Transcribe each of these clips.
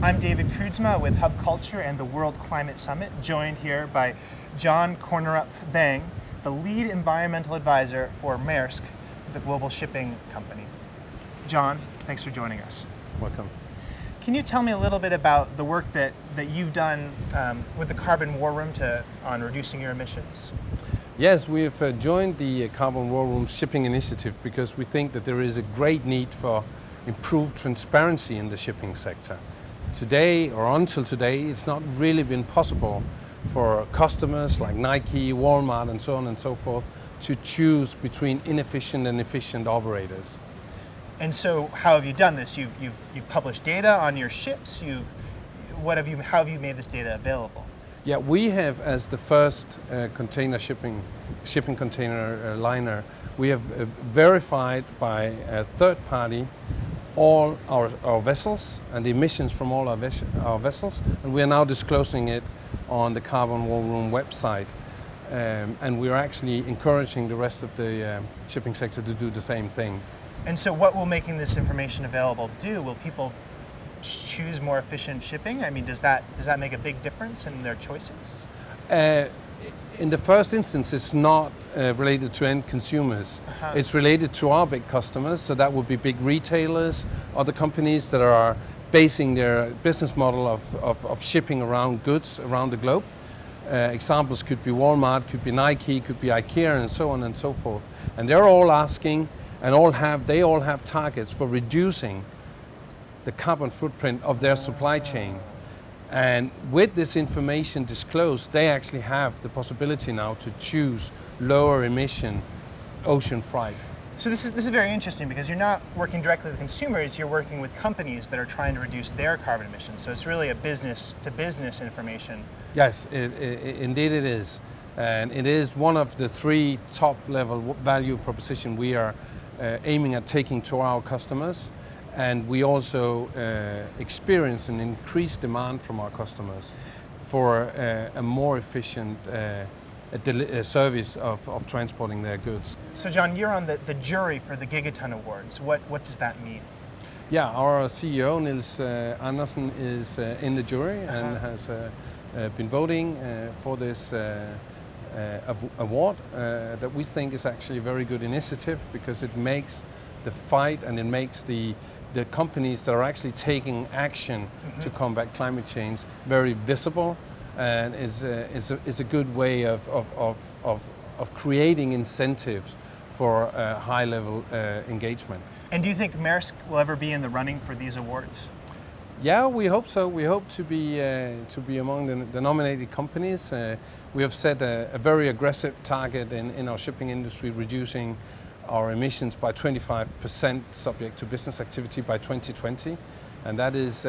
I'm David Kroodsma with Hub Culture and the World Climate Summit, joined here by John Kornerup, the lead environmental advisor for Maersks, the global shipping company. John, thanks for joining us. Welcome. Can you tell me a little bit about the work that you've done with the Carbon War Room on reducing your emissions? Yes, we have joined the Carbon War Room shipping initiative because we think that there is a great need for improved transparency in the shipping sector. Today, or until today, it's not really been possible for customers like Nike, Walmart, and so on and so forth to choose between inefficient and efficient operators. And so, how have you done this? You've published data on your ships. How have you made this data available? Yeah, we have, as the first shipping container liner, we have verified by a third party all our vessels and the emissions from all our vessels, and we are now disclosing it on the Carbon War Room website. And we are actually encouraging the rest of the shipping sector to do the same thing. And so what will making this information available do? Will people choose more efficient shipping? I mean, does that make a big difference in their choices? In the first instance, it's not related to end consumers. It's related to our big customers, so that would be big retailers, other companies that are basing their business model of shipping around goods around the globe. Examples could be Walmart, could be Nike, could be IKEA, and so on and so forth. And they're all asking, and they all have targets for reducing the carbon footprint of their supply chain. And with this information disclosed, they actually have the possibility now to choose lower emission ocean freight. So this is very interesting because you're not working directly with consumers, you're working with companies that are trying to reduce their carbon emissions. So it's really a business to business information. Yes, indeed it is. And it is one of the three top level value proposition we are aiming at taking to our customers. And we also experience an increased demand from our customers for a more efficient service of transporting their goods. So John, you're on the jury for the Gigaton Awards. What does that mean? Yeah, our CEO, Niels Andersen, is in the jury and has been voting for this award that we think is actually a very good initiative because it makes the fight and it makes the companies that are actually taking action to combat climate change very visible, and it's a good way of creating incentives for high level engagement. And do you think Maersk will ever be in the running for these awards? Yeah, we hope so. We hope to be among the nominated companies. We have set a very aggressive target in our shipping industry, reducing our emissions by 25% subject to business activity by 2020. And that is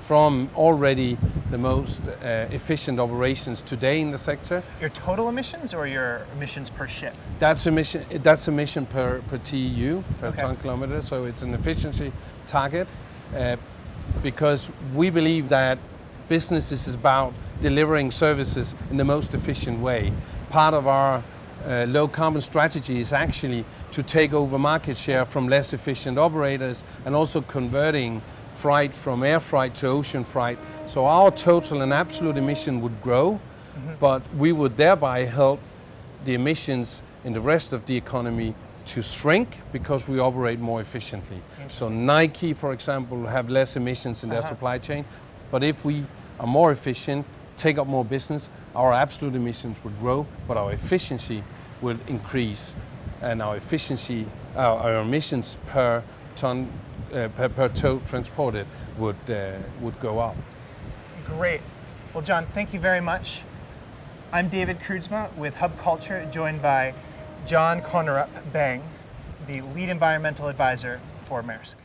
from already the most efficient operations today in the sector. Your total emissions or your emissions per ship? That's emission per TEU, per ton kilometer. So it's an efficiency target because we believe that business is about delivering services in the most efficient way. Part of our low carbon strategy is actually to take over market share from less efficient operators and also converting freight from air freight to ocean freight. So our total and absolute emission would grow, but we would thereby help the emissions in the rest of the economy to shrink because we operate more efficiently. So Nike, for example, will have less emissions in their supply chain, but if we are more efficient, take up more business, our absolute emissions would grow, but our efficiency will increase, and our emissions per ton per tow transported would go up. Great. Well, John, thank you very much. I'm David Kroodsma with Hub Culture, joined by John Kornerup, the lead environmental advisor for Maersk.